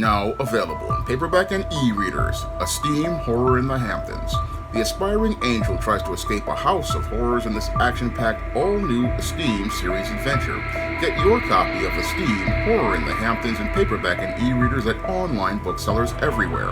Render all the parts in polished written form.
Now available in paperback and e-readers, Esteem Horror in the Hamptons. The aspiring angel tries to escape a house of horrors in this action-packed, all-new Esteem series adventure. Get your copy of Esteem Horror in the Hamptons in paperback and e-readers at online booksellers everywhere.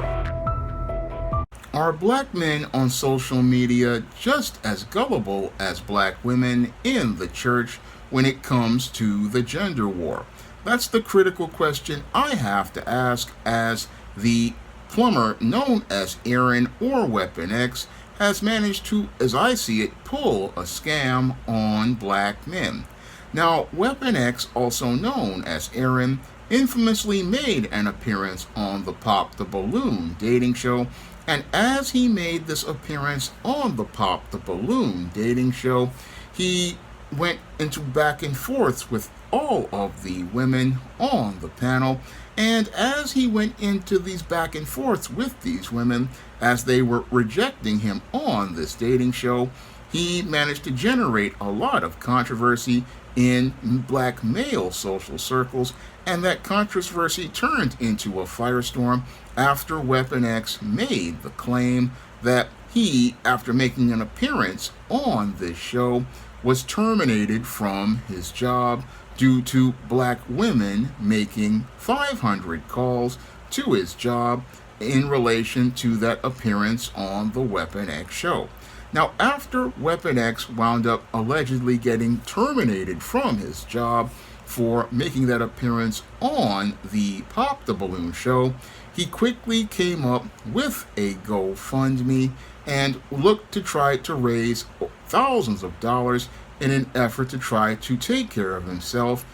Are black men on social media just as gullible as black women in the church when it comes to the gender war? That's the critical question I have to ask, as the plumber known as Aaron or Weapon X has managed to, as I see it, pull a scam on black men. Now, Weapon X, also known as Aaron, infamously made an appearance on the Pop the Balloon dating show, and as he made this appearance on the Pop the Balloon dating show, he went into back and forth with all of the women on the panel. And as he went into these back and forths with these women, as they were rejecting him on this dating show, he managed to generate a lot of controversy in black male social circles, and that controversy turned into a firestorm after Weapon X made the claim that he, after making an appearance on this show, was terminated from his job due to black women making 500 calls to his job in relation to that appearance on the Weapon X show. Now, after Weapon X wound up allegedly getting terminated from his job for making that appearance on the Pop the Balloon show, he quickly came up with a GoFundMe and looked to try to raise thousands of dollars in an effort to try to take care of himself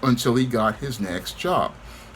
until he got his next job.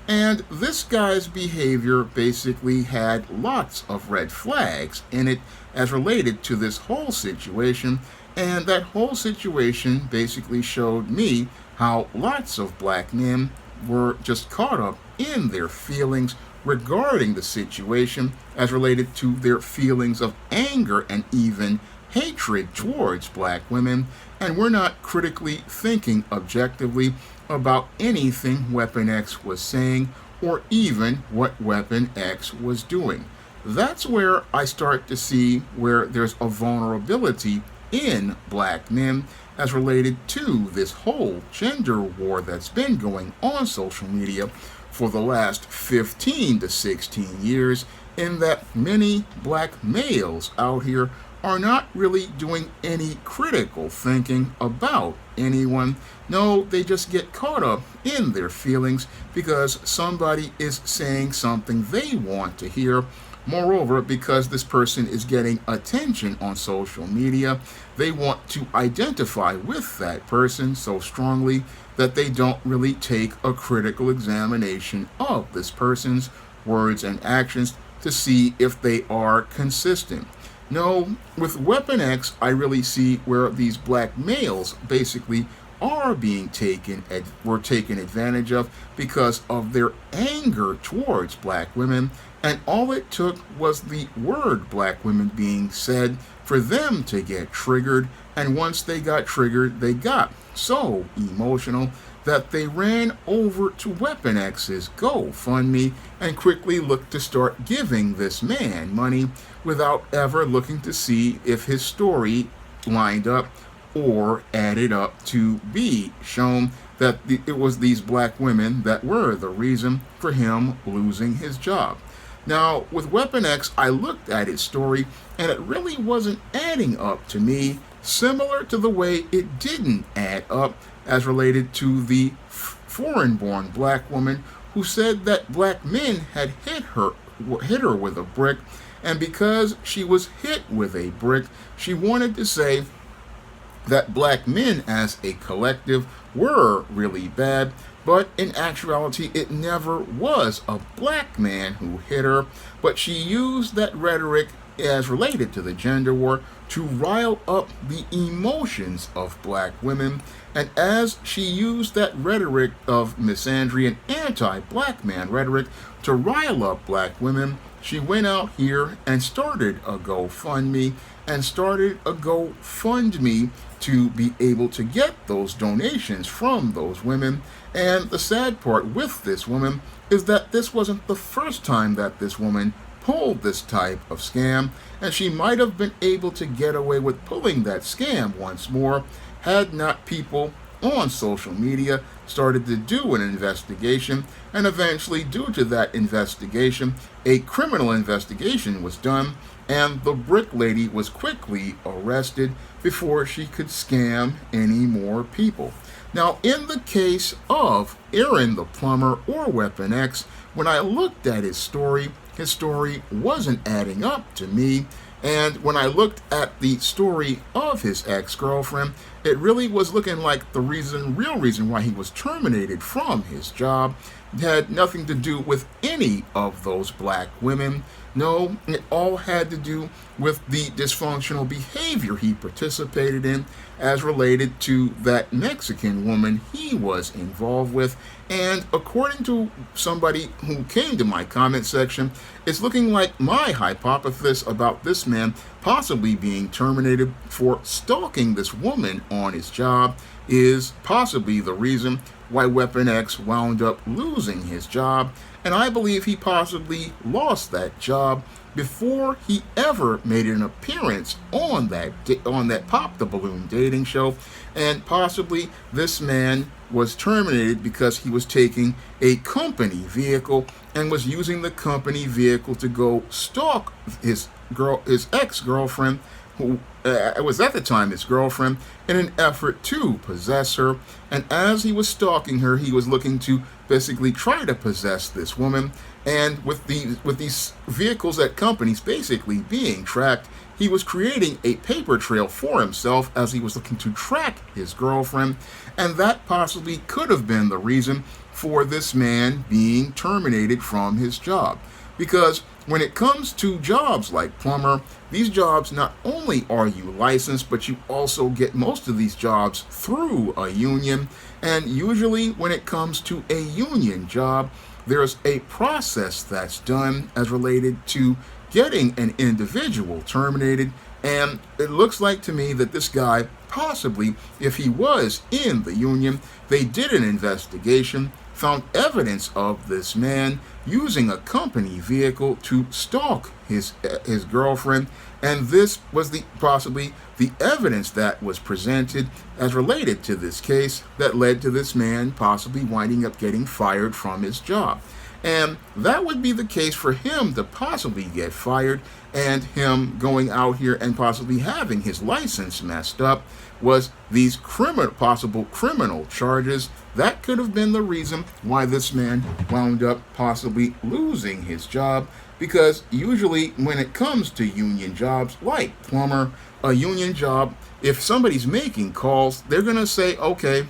And this guy's behavior basically had lots of red flags in it as related to this whole situation, and that whole situation basically showed me how lots of black men were just caught up in their feelings regarding the situation as related to their feelings of anger and even hatred towards black women, and we're not critically thinking objectively about anything Weapon X was saying or even what Weapon X was doing. That's where I start to see where there's a vulnerability in black men as related to this whole gender war that's been going on social media for the last 15 to 16 years, in that many black males out here are not really doing any critical thinking about anyone. No, they just get caught up in their feelings because somebody is saying something they want to hear. Moreover, because this person is getting attention on social media, they want to identify with that person so strongly that they don't really take a critical examination of this person's words and actions to see if they are consistent. No, with Weapon X, I really see where these black males basically are being taken advantage of because of their anger towards black women, and all it took was the word black women being said for them to get triggered, and once they got triggered, they got so emotional that they ran over to Weapon X's GoFundMe and quickly looked to start giving this man money without ever looking to see if his story lined up or added up to be shown that it was these black women that were the reason for him losing his job. Now, with Weapon X, I looked at his story and it really wasn't adding up to me, similar to the way it didn't add up as related to the foreign-born black woman who said that black men had hit her with a brick, and because she was hit with a brick, she wanted to say that black men as a collective were really bad, but in actuality it never was a black man who hit her, but she used that rhetoric as related to the gender war to rile up the emotions of black women. And as she used that rhetoric of misandry and anti-black man rhetoric to rile up black women, she went out here and started a GoFundMe to be able to get those donations from those women. And the sad part with this woman is that this wasn't the first time that this woman pulled this type of scam, and she might have been able to get away with pulling that scam once more had not people on social media started to do an investigation, and eventually, due to that investigation, a criminal investigation was done, and the brick lady was quickly arrested before she could scam any more people. Now, in the case of Aaron the Plumber or Weapon X, when I looked at his story wasn't adding up to me. And when I looked at the story of his ex-girlfriend, it really was looking like the real reason why he was terminated from his job had nothing to do with any of those black women. No, it all had to do with the dysfunctional behavior he participated in as related to that Mexican woman he was involved with. And according to somebody who came to my comment section, it's looking like my hypothesis about this man possibly being terminated for stalking this woman on his job is possibly the reason why Weapon X wound up losing his job. And I believe he possibly lost that job before he ever made an appearance on that Pop the Balloon dating show. And possibly this man was terminated because he was taking a company vehicle and was using the company vehicle to go stalk his ex-girlfriend, who was at the time his girlfriend, in an effort to possess her. And as he was stalking her, he was looking to basically try to possess this woman. And with these vehicles at companies basically being tracked, he was creating a paper trail for himself as he was looking to track his girlfriend. And that possibly could have been the reason for this man being terminated from his job. Because when it comes to jobs like plumber, these jobs, not only are you licensed, but you also get most of these jobs through a union. And usually when it comes to a union job, there's a process that's done as related to getting an individual terminated. And it looks like to me that this guy, possibly, if he was in the union, they did an investigation, found evidence of this man using a company vehicle to stalk his girlfriend, and this was possibly the evidence that was presented as related to this case that led to this man possibly winding up getting fired from his job. And that would be the case for him to possibly get fired, and him going out here and possibly having his license messed up was these possible criminal charges. That could have been the reason why this man wound up possibly losing his job, because usually when it comes to union jobs like plumber, a union job, if somebody's making calls, they're going to say, okay,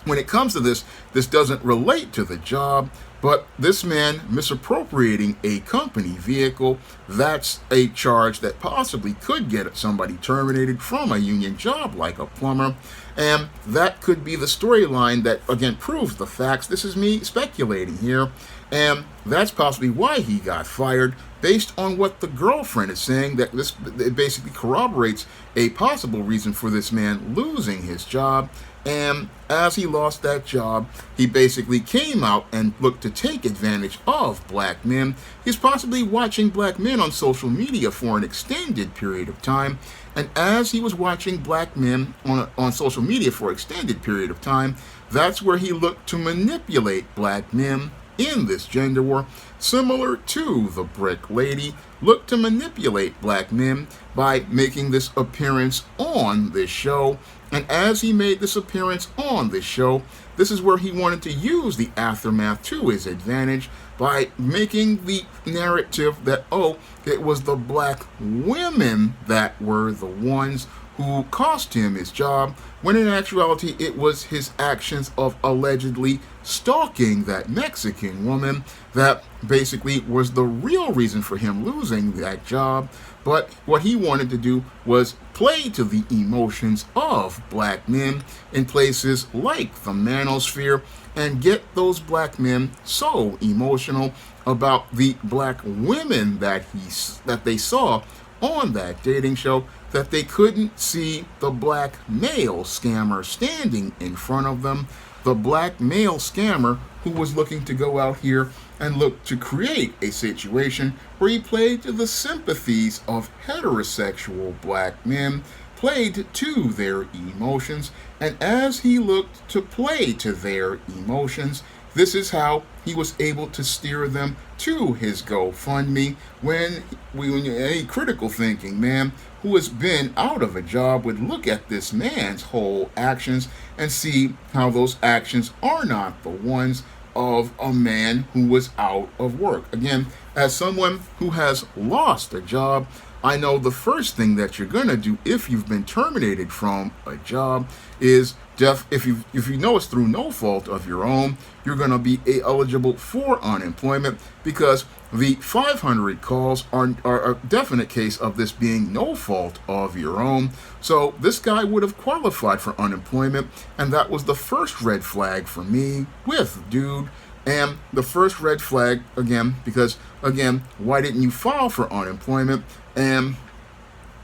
when it comes to this doesn't relate to the job, but this man misappropriating a company vehicle, that's a charge that possibly could get somebody terminated from a union job like a plumber. And that could be the storyline that, again, proves the facts. This is me speculating here. And that's possibly why he got fired, based on what the girlfriend is saying, that it basically corroborates a possible reason for this man losing his job. And as he lost that job, he basically came out and looked to take advantage of black men. He's possibly watching black men on social media for an extended period of time. And as he was watching black men on social media for an extended period of time, that's where he looked to manipulate black men in this gender war, similar to the brick lady, looked to manipulate black men by making this appearance on this show. And as he made this appearance on this show, this is where he wanted to use the aftermath to his advantage by making the narrative that, oh, it was the black women that were the ones who cost him his job, when in actuality it was his actions of allegedly stalking that Mexican woman that basically was the real reason for him losing that job. But what he wanted to do was play to the emotions of black men in places like the manosphere and get those black men so emotional about the black women that they saw on that dating show that they couldn't see the black male scammer standing in front of them, the black male scammer who was looking to go out here and look to create a situation where he played to the sympathies of heterosexual black men, played to their emotions, and as he looked to play to their emotions, this is how he was able to steer them to his GoFundMe when a critical thinking man who has been out of a job would look at this man's whole actions and see how those actions are not the ones of a man who was out of work. Again, as someone who has lost a job, I know the first thing that you're going to do if you've been terminated from a job is if you know it's through no fault of your own, you're going to be eligible for unemployment, because the 500 calls are a definite case of this being no fault of your own. So this guy would have qualified for unemployment, and that was the first red flag for me with dude. And the first red flag, again, because, again, why didn't you file for unemployment and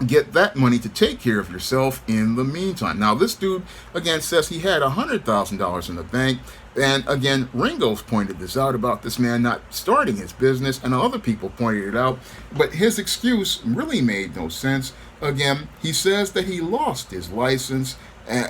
get that money to take care of yourself in the meantime? Now, this dude, again, says he had $100,000 in the bank. And, again, Ringo's pointed this out about this man not starting his business, and other people pointed it out. But his excuse really made no sense. Again, he says that he lost his license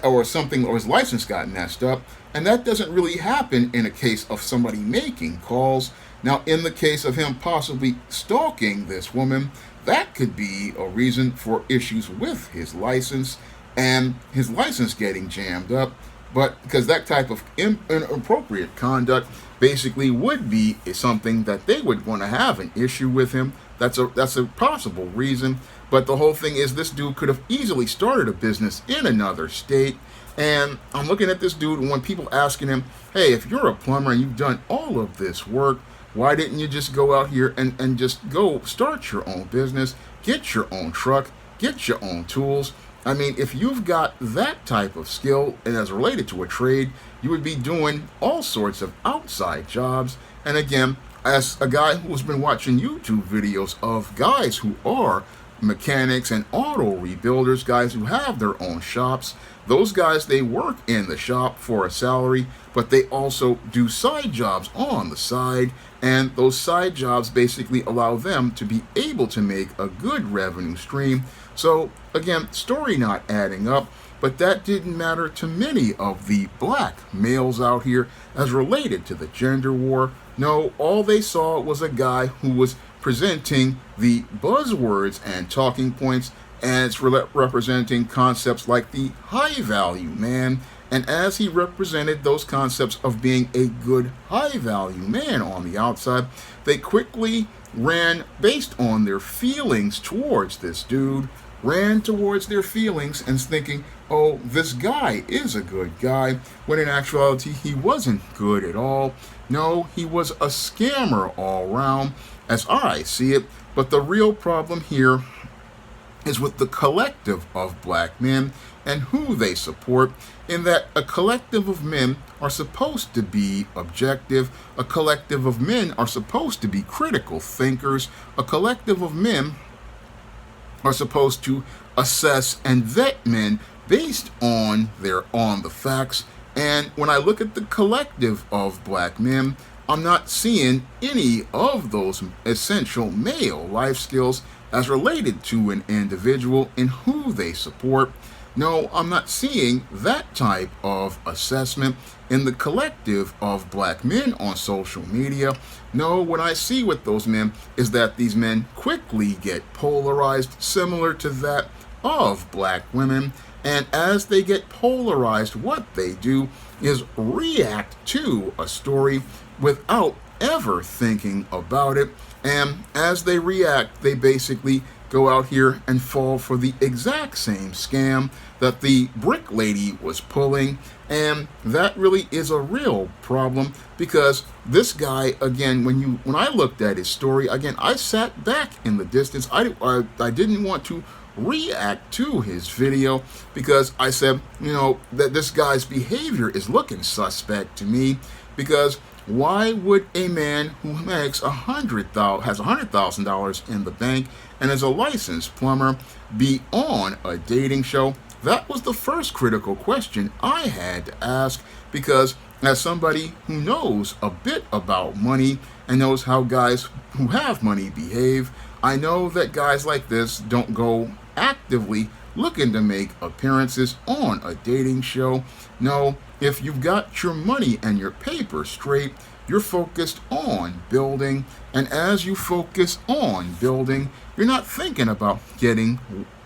or something, or his license got messed up. And that doesn't really happen in a case of somebody making calls. Now, in the case of him possibly stalking this woman, that could be a reason for issues with his license and his license getting jammed up. But because that type of inappropriate conduct basically would be something that they would want to have an issue with him. That's a possible reason. But the whole thing is, this dude could have easily started a business in another state. And I'm looking at this dude, and when people asking him, hey, if you're a plumber and you've done all of this work, why didn't you just go out here and just go start your own business, get your own truck, get your own tools? I mean, if you've got that type of skill and as related to a trade, you would be doing all sorts of outside jobs. And again, as a guy who's been watching YouTube videos of guys who are mechanics and auto rebuilders, guys who have their own shops, those guys, they work in the shop for a salary, but they also do side jobs on the side, and those side jobs basically allow them to be able to make a good revenue stream. So again, story not adding up, but that didn't matter to many of the black males out here as related to the gender war. No, all they saw was a guy who was presenting the buzzwords and talking points, and it's representing concepts like the high value man. And as he represented those concepts of being a good high value man on the outside, they quickly ran based on their feelings towards this dude, ran towards their feelings and thinking, oh, this guy is a good guy, when in actuality he wasn't good at all. No, he was a scammer all around, as I see it. But the real problem here is with the collective of black men and who they support, in that a collective of men are supposed to be objective, a collective of men are supposed to be critical thinkers, a collective of men are supposed to assess and vet men based on the facts. And when I look at the collective of black men, I'm not seeing any of those essential male life skills as related to an individual and who they support. No, I'm not seeing that type of assessment in the collective of black men on social media. No, what I see with those men is that these men quickly get polarized, similar to that of black women. And as they get polarized, what they do is react to a story without ever thinking about it. And as they react, they basically go out here and fall for the exact same scam that the brick lady was pulling. And that really is a real problem, because this guy, again, when I looked at his story, again, I sat back in the distance. I didn't want to react to his video, because I said, that this guy's behavior is looking suspect to me. Because why would a man who makes has $100,000 in the bank and is a licensed plumber be on a dating show? That was the first critical question I had to ask, because as somebody who knows a bit about money and knows how guys who have money behave, I know that guys like this don't go actively looking to make appearances on a dating show. No, if you've got your money and your paper straight, you're focused on building. And as you focus on building, you're not thinking about getting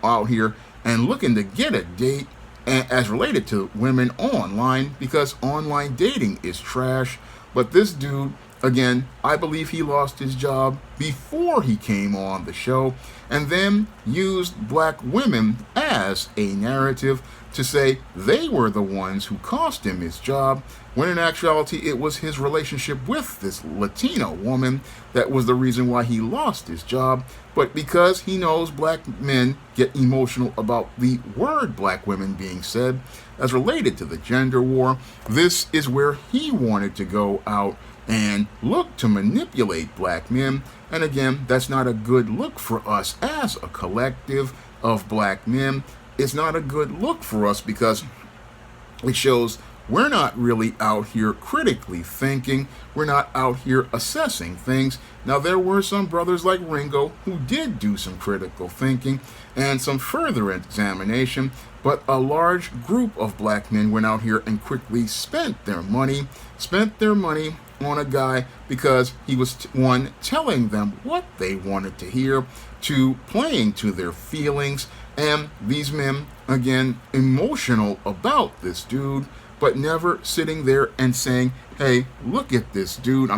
out here and looking to get a date as related to women online, because online dating is trash. But this dude, again, I believe he lost his job before he came on the show, and then used black women as a narrative to say they were the ones who cost him his job, when in actuality it was his relationship with this Latina woman that was the reason why he lost his job. But because he knows black men get emotional about the word black women being said as related to the gender war, this is where he wanted to go out and look to manipulate black men. And again, that's not a good look for us as a collective of black men. It's not a good look for us, because it shows we're not really out here critically thinking. We're not out here assessing things. Now, there were some brothers like Ringo who did do some critical thinking and some further examination, but a large group of black men went out here and quickly spent their money on a guy because he was, one, telling them what they wanted to hear, two, playing to their feelings, and these men, again, emotional about this dude, but never sitting there and saying, hey, look at this dude.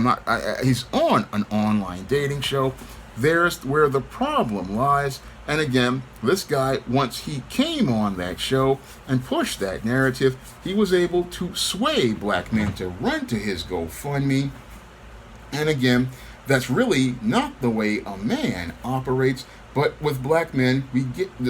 He's on an online dating show. There's where the problem lies. And again, this guy, once he came on that show and pushed that narrative, he was able to sway black men to run to his GoFundMe. And again, that's really not the way a man operates. But with black men,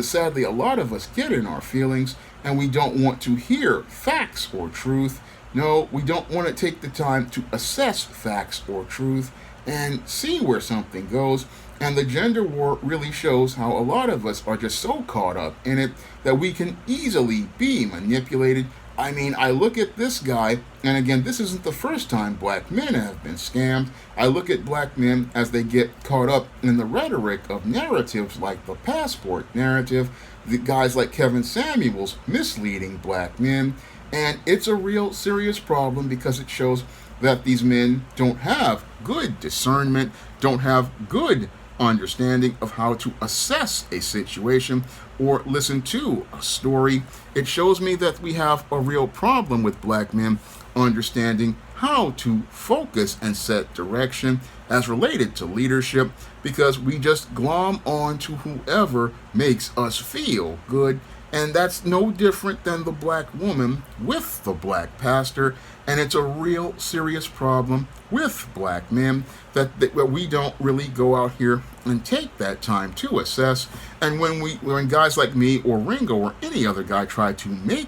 sadly, a lot of us get in our feelings, and we don't want to hear facts or truth. No, we don't want to take the time to assess facts or truth and see where something goes. And the gender war really shows how a lot of us are just so caught up in it that we can easily be manipulated. I mean, I look at this guy, and again, this isn't the first time black men have been scammed. I look at black men as they get caught up in the rhetoric of narratives like the passport narrative, the guys like Kevin Samuels misleading black men, and it's a real serious problem, because it shows that these men don't have good discernment, don't have good understanding of how to assess a situation or listen to a story. It shows me that we have a real problem with black men understanding how to focus and set direction as related to leadership, because we just glom on to whoever makes us feel good. And that's no different than the black woman with the black pastor. And it's a real serious problem with black men that we don't really go out here and take that time to assess. And when guys like me or Ringo or any other guy try to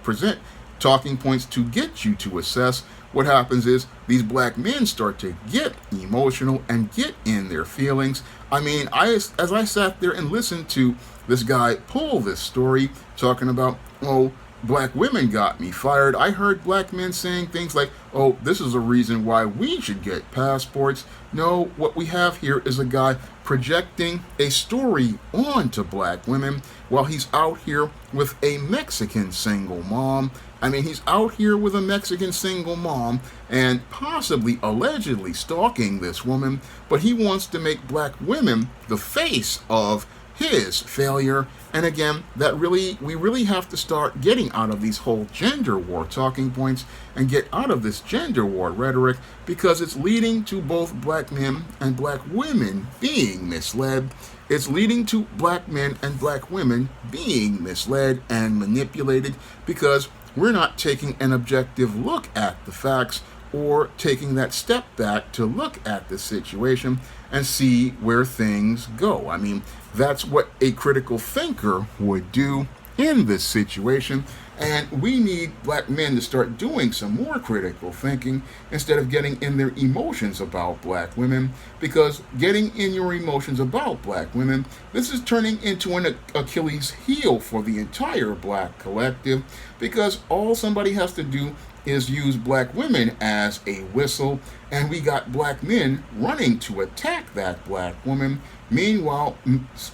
present talking points to get you to assess, what happens is these black men start to get emotional and get in their feelings. I mean, as I sat there and listened to this guy pull this story talking about, oh, black women got me fired, I heard black men saying things like, oh, this is a reason why we should get passports. No, what we have here is a guy projecting a story onto black women while he's out here with a Mexican single mom. I mean, he's out here with a Mexican single mom and possibly allegedly stalking this woman, but he wants to make black women the face of his failure. And again, we really have to start getting out of these whole gender war talking points and get out of this gender war rhetoric, because it's leading to both black men and black women being misled. It's leading to black men and black women being misled and manipulated, because we're not taking an objective look at the facts, or taking that step back to look at the situation and see where things go. I mean, that's what a critical thinker would do in this situation. And we need black men to start doing some more critical thinking instead of getting in their emotions about black women. Because getting in your emotions about black women, this is turning into an Achilles heel for the entire black collective. Because all somebody has to do is use black women as a whistle, and we got black men running to attack that black woman. Meanwhile,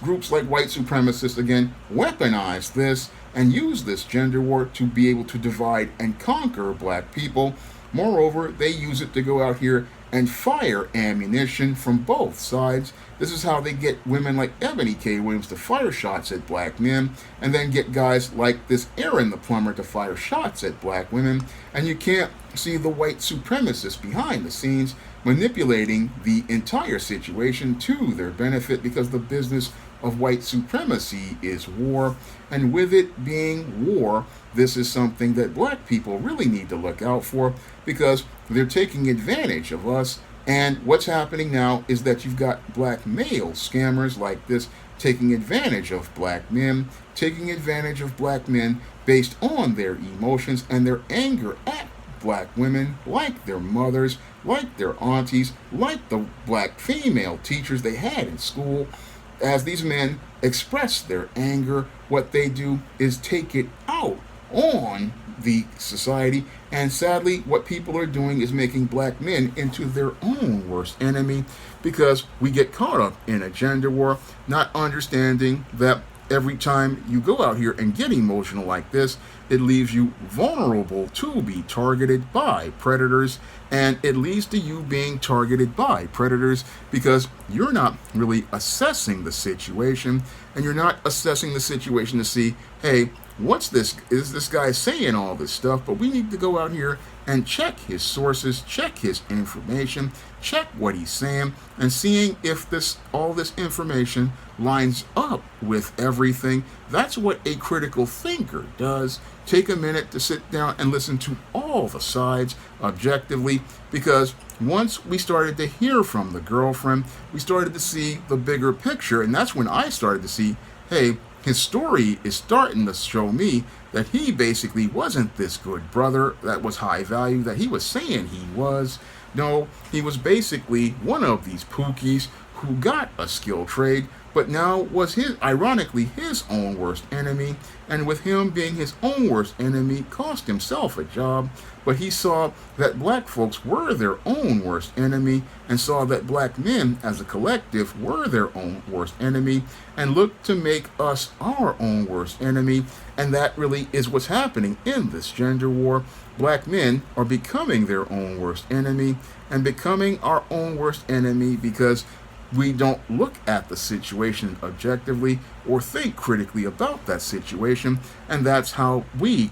groups like white supremacists, again, weaponize this and use this gender war to be able to divide and conquer black people. Moreover, they use it to go out here and fire ammunition from both sides. This is how they get women like Ebony K. Williams to fire shots at black men, and then get guys like this X the Plumber to fire shots at black women. And you can't see the white supremacists behind the scenes manipulating the entire situation to their benefit, because the business of white supremacy is war. And with it being war, this is something that black people really need to look out for, because they're taking advantage of us. And what's happening now is that you've got black male scammers like this taking advantage of black men, taking advantage of black men based on their emotions and their anger at black women, like their mothers, like their aunties, like the black female teachers they had in school. As these men express their anger, what they do is take it out on the society. And sadly, what people are doing is making black men into their own worst enemy, because we get caught up in a gender war, not understanding that every time you go out here and get emotional like this, it leaves you vulnerable to be targeted by predators. And it leads to you being targeted by predators because you're not really assessing the situation, and you're not assessing the situation to see, hey, what's this? Is this guy saying all this stuff? But we need to go out here and check his sources, check his information, check what he's saying, and seeing if all this information lines up with everything. That's what a critical thinker does. Take a minute to sit down and listen to all the sides objectively, because once we started to hear from the girlfriend, we started to see the bigger picture, and that's when I started to see, hey, his story is starting to show me that he basically wasn't this good brother that was high value that he was saying he was. No, he was basically one of these pookies who got a skilled trade, but now was ironically his own worst enemy. And with him being his own worst enemy, cost himself a job. But he saw that black folks were their own worst enemy, and saw that black men as a collective were their own worst enemy, and looked to make us our own worst enemy. And that really is what's happening in this gender war. Black men are becoming their own worst enemy, and becoming our own worst enemy because we don't look at the situation objectively or think critically about that situation. And that's how we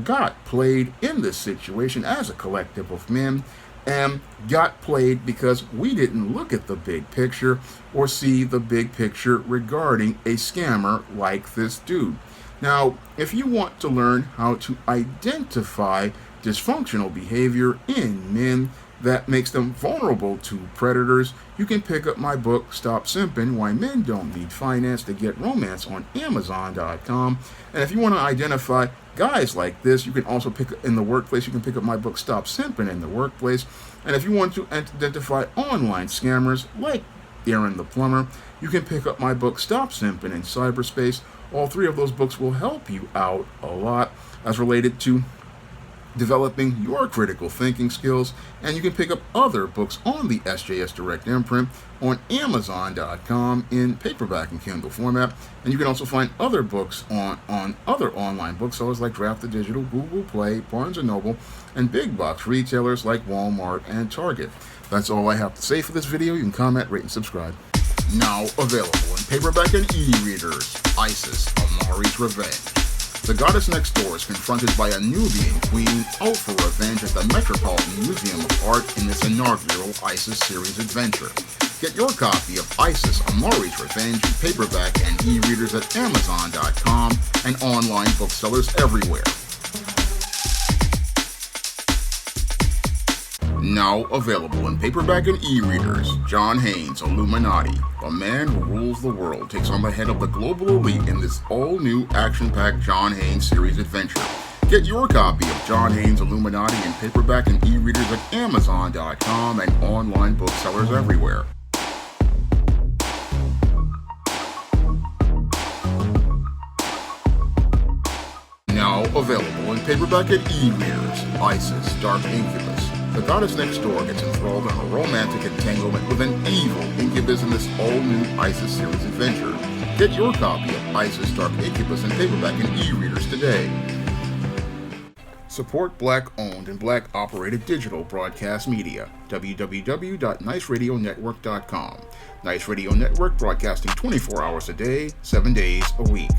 got played in this situation as a collective of men, and got played because we didn't look at the big picture or see the big picture regarding a scammer like this dude. Now, if you want to learn how to identify dysfunctional behavior in men that makes them vulnerable to predators, you can pick up my book, Stop Simping, Why Men Don't Need Finance to Get Romance, on Amazon.com. And if you want to identify guys like this, you can also pick up in the workplace. You can pick up my book, Stop Simping in the Workplace. And if you want to identify online scammers like X the Plumber, you can pick up my book, Stop Simping in Cyberspace. All three of those books will help you out a lot as related to developing your critical thinking skills. And you can pick up other books on the SJS Direct imprint on Amazon.com in paperback and Kindle format. And you can also find other books on other online booksellers like Draft the Digital, Google Play, Barnes & Noble, and big box retailers like Walmart and Target. That's all I have to say for this video. You can comment, rate, and subscribe. Now available in paperback and e-readers, Isis, Amari's Revenge. The goddess next door is confronted by a Nubian queen out for revenge at the Metropolitan Museum of Art in this inaugural Isis series adventure. Get your copy of Isis, Amari's Revenge in paperback and e-readers at Amazon.com and online booksellers everywhere. Now available in paperback and e-readers, John Haynes' Illuminati. The man who rules the world takes on the head of the global elite in this all-new action-packed John Haynes series adventure. Get your copy of John Haynes' Illuminati in paperback and e-readers at Amazon.com and online booksellers everywhere. Now available in paperback and e-readers, Isis, Dark Incubus. The goddess next door gets enthralled in a romantic entanglement with an evil incubus in this all-new Isis series adventure. Get your copy of Isis, Dark Incubus in paperback and e-readers today. Support Black-owned and Black-operated digital broadcast media. www.niceradionetwork.com. Nice Radio Network broadcasting 24 hours a day, 7 days a week.